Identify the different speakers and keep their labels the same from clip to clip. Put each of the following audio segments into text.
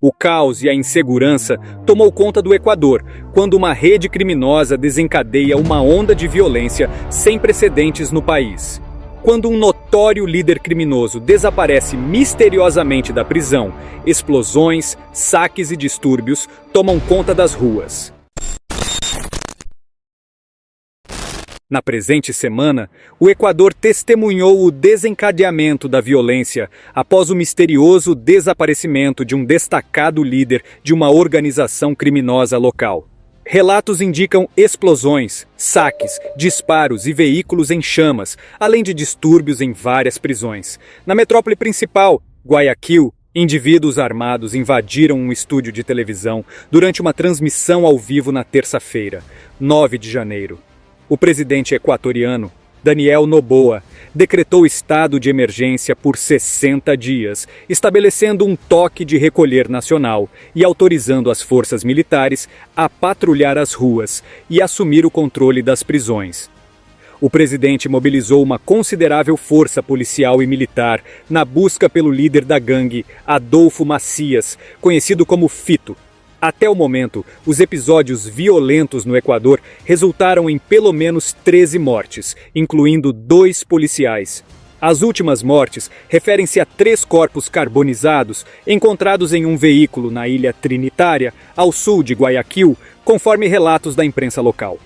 Speaker 1: O caos e a insegurança tomou conta do Equador, quando uma rede criminosa desencadeia uma onda de violência sem precedentes no país. Quando um notório líder criminoso desaparece misteriosamente da prisão, explosões, saques e distúrbios tomam conta das ruas. Na presente semana, o Equador testemunhou o desencadeamento da violência após o misterioso desaparecimento de um destacado líder de uma organização criminosa local. Relatos indicam explosões, saques, disparos e veículos em chamas, além de distúrbios em várias prisões. Na metrópole principal, Guayaquil, indivíduos armados invadiram um estúdio de televisão durante uma transmissão ao vivo na terça-feira, 9 de janeiro. O presidente equatoriano, Daniel Noboa, decretou estado de emergência por 60 dias, estabelecendo um toque de recolher nacional e autorizando as forças militares a patrulhar as ruas e assumir o controle das prisões. O presidente mobilizou uma considerável força policial e militar na busca pelo líder da gangue, Adolfo Macias, conhecido como Fito. Até o momento, os episódios violentos no Equador resultaram em pelo menos 13 mortes, incluindo 2 policiais. As últimas mortes referem-se a 3 corpos carbonizados encontrados em um veículo na ilha Trinitária, ao sul de Guayaquil, conforme relatos da imprensa local.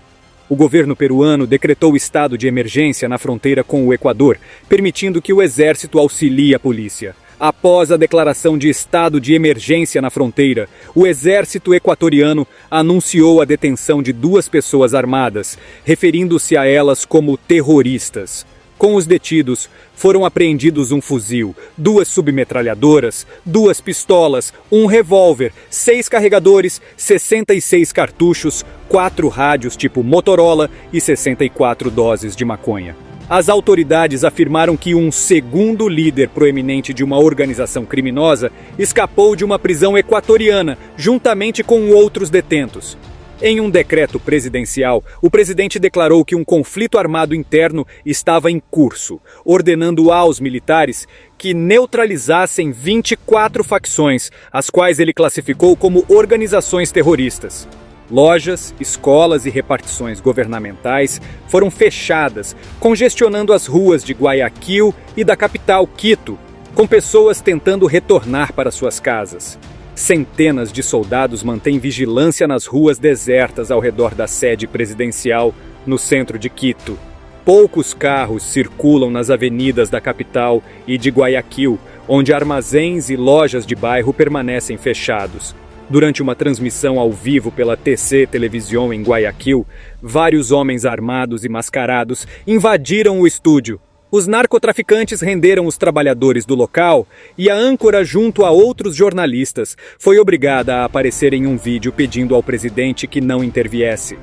Speaker 1: O governo peruano decretou estado de emergência na fronteira com o Equador, permitindo que o exército auxilie a polícia. Após a declaração de estado de emergência na fronteira, o exército equatoriano anunciou a detenção de 2 pessoas armadas, referindo-se a elas como terroristas. Com os detidos, foram apreendidos um fuzil, 2 submetralhadoras, 2 pistolas, um revólver, 6 carregadores, 66 cartuchos, 4 rádios tipo Motorola e 64 doses de maconha. As autoridades afirmaram que um segundo líder proeminente de uma organização criminosa escapou de uma prisão equatoriana, juntamente com outros detentos. Em um decreto presidencial, o presidente declarou que um conflito armado interno estava em curso, ordenando aos militares que neutralizassem 24 facções, as quais ele classificou como organizações terroristas. Lojas, escolas e repartições governamentais foram fechadas, congestionando as ruas de Guayaquil e da capital, Quito, com pessoas tentando retornar para suas casas. Centenas de soldados mantêm vigilância nas ruas desertas ao redor da sede presidencial, no centro de Quito. Poucos carros circulam nas avenidas da capital e de Guayaquil, onde armazéns e lojas de bairro permanecem fechados. Durante uma transmissão ao vivo pela TC Televisão em Guayaquil, vários homens armados e mascarados invadiram o estúdio. Os narcotraficantes renderam os trabalhadores do local e a âncora, junto a outros jornalistas, foi obrigada a aparecer em um vídeo pedindo ao presidente que não interviesse.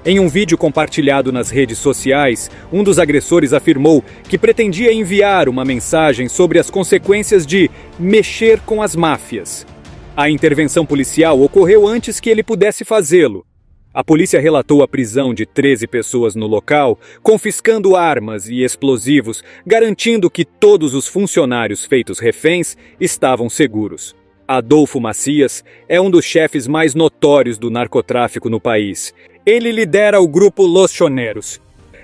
Speaker 1: Em um vídeo compartilhado nas redes sociais, um dos agressores afirmou que pretendia enviar uma mensagem sobre as consequências de mexer com as máfias. A intervenção policial ocorreu antes que ele pudesse fazê-lo. A polícia relatou a prisão de 13 pessoas no local, confiscando armas e explosivos, garantindo que todos os funcionários feitos reféns estavam seguros. Adolfo Macias é um dos chefes mais notórios do narcotráfico no país. Ele lidera o grupo Los Choneros,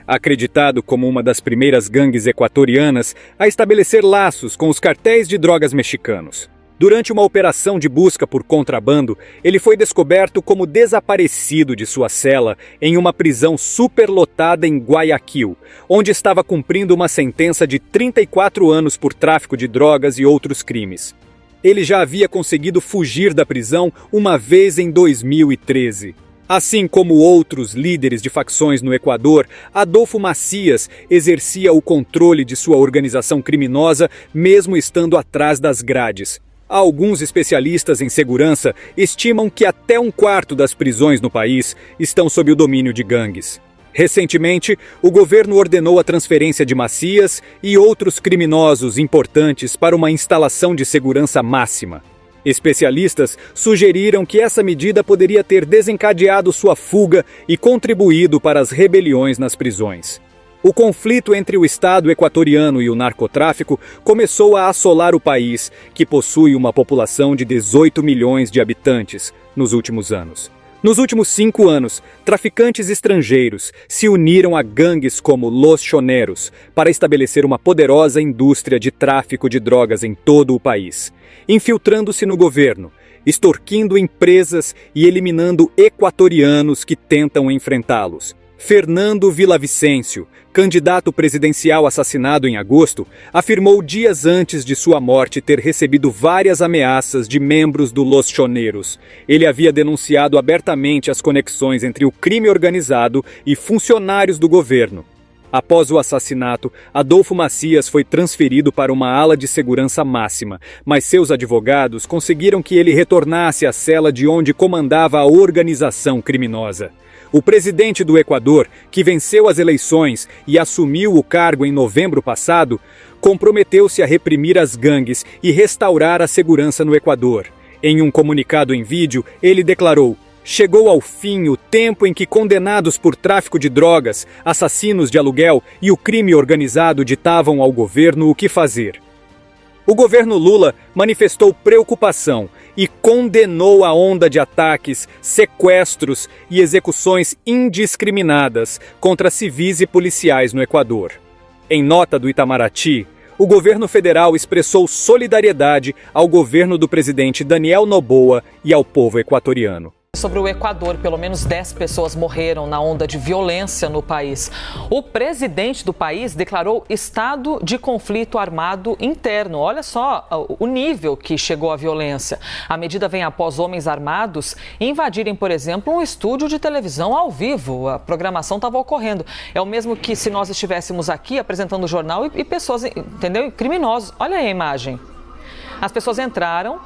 Speaker 1: acreditado como uma das primeiras gangues equatorianas a estabelecer laços com os cartéis de drogas mexicanos. Durante uma operação de busca por contrabando, ele foi descoberto como desaparecido de sua cela em uma prisão superlotada em Guayaquil, onde estava cumprindo uma sentença de 34 anos por tráfico de drogas e outros crimes. Ele já havia conseguido fugir da prisão uma vez em 2013. Assim como outros líderes de facções no Equador, Adolfo Macias exercia o controle de sua organização criminosa mesmo estando atrás das grades. Alguns especialistas em segurança estimam que até 1/4 das prisões no país estão sob o domínio de gangues. Recentemente, o governo ordenou a transferência de Macias e outros criminosos importantes para uma instalação de segurança máxima. Especialistas sugeriram que essa medida poderia ter desencadeado sua fuga e contribuído para as rebeliões nas prisões. O conflito entre o Estado equatoriano e o narcotráfico começou a assolar o país, que possui uma população de 18 milhões de habitantes, nos últimos anos. Nos últimos 5 anos, traficantes estrangeiros se uniram a gangues como Los Choneros para estabelecer uma poderosa indústria de tráfico de drogas em todo o país, infiltrando-se no governo, extorquindo empresas e eliminando equatorianos que tentam enfrentá-los. Fernando Villavicencio, candidato presidencial assassinado em agosto, afirmou dias antes de sua morte ter recebido várias ameaças de membros do Los Choneros. Ele havia denunciado abertamente as conexões entre o crime organizado e funcionários do governo. Após o assassinato, Adolfo Macias foi transferido para uma ala de segurança máxima, mas seus advogados conseguiram que ele retornasse à cela de onde comandava a organização criminosa. O presidente do Equador, que venceu as eleições e assumiu o cargo em novembro passado, comprometeu-se a reprimir as gangues e restaurar a segurança no Equador. Em um comunicado em vídeo, ele declarou: "Chegou ao fim o tempo em que condenados por tráfico de drogas, assassinos de aluguel e o crime organizado ditavam ao governo o que fazer." O governo Lula manifestou preocupação e condenou a onda de ataques, sequestros e execuções indiscriminadas contra civis e policiais no Equador. Em nota do Itamaraty, o governo federal expressou solidariedade ao governo do presidente Daniel Noboa e ao povo equatoriano.
Speaker 2: Sobre o Equador, pelo menos 10 pessoas morreram na onda de violência no país. O presidente do país declarou estado de conflito armado interno. Olha só o nível que chegou a violência. A medida vem após homens armados invadirem, por exemplo, um estúdio de televisão ao vivo. A programação estava ocorrendo. É o mesmo que se nós estivéssemos aqui apresentando o jornal e pessoas, entendeu? Criminosos. Olha aí a imagem. As pessoas entraram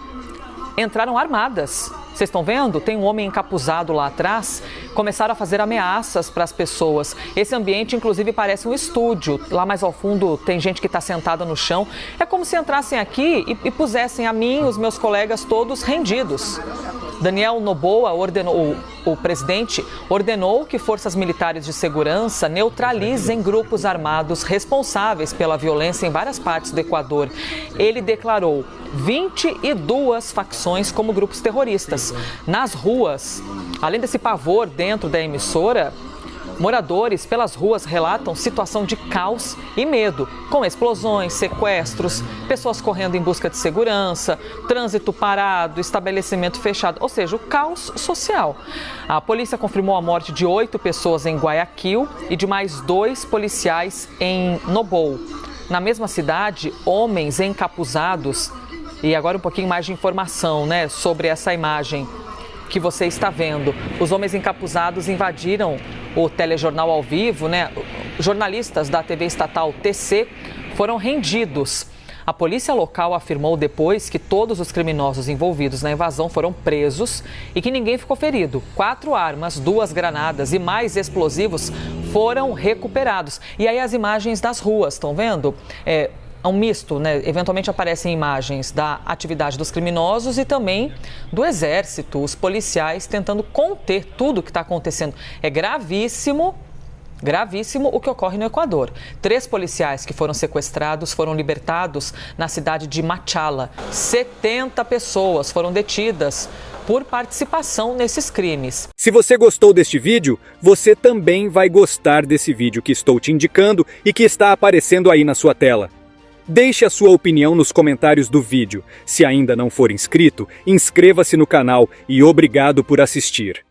Speaker 2: armadas. Vocês estão vendo? Tem um homem encapuzado lá atrás. Começaram a fazer ameaças para as pessoas. Esse ambiente, inclusive, parece um estúdio. Lá mais ao fundo tem gente que está sentada no chão. É como se entrassem aqui e pusessem a mim e os meus colegas todos rendidos. Daniel Noboa o presidente ordenou que forças militares de segurança neutralizem grupos armados responsáveis pela violência em várias partes do Equador. Ele declarou 22 facções como grupos terroristas. Nas ruas, além desse pavor dentro da emissora, moradores pelas ruas relatam situação de caos e medo, com explosões, sequestros, pessoas correndo em busca de segurança, trânsito parado, estabelecimento fechado, ou seja, o caos social. A polícia confirmou a morte de 8 pessoas em Guayaquil e de mais 2 policiais em Noboa. Na mesma cidade, homens encapuzados, e agora um pouquinho mais de informação, sobre essa imagem que você está vendo. Os homens encapuzados invadiram o telejornal ao vivo, Jornalistas da TV estatal TC foram rendidos. A polícia local afirmou depois que todos os criminosos envolvidos na invasão foram presos e que ninguém ficou ferido. 4 armas, 2 granadas e mais explosivos foram recuperados. E aí as imagens das ruas, estão vendo? É um misto, Eventualmente aparecem imagens da atividade dos criminosos e também do exército, os policiais tentando conter tudo o que está acontecendo. É gravíssimo o que ocorre no Equador. 3 policiais que foram sequestrados foram libertados na cidade de Machala. 70 pessoas foram detidas por participação nesses crimes.
Speaker 1: Se você gostou deste vídeo, você também vai gostar desse vídeo que estou te indicando e que está aparecendo aí na sua tela. Deixe a sua opinião nos comentários do vídeo. Se ainda não for inscrito, inscreva-se no canal e obrigado por assistir.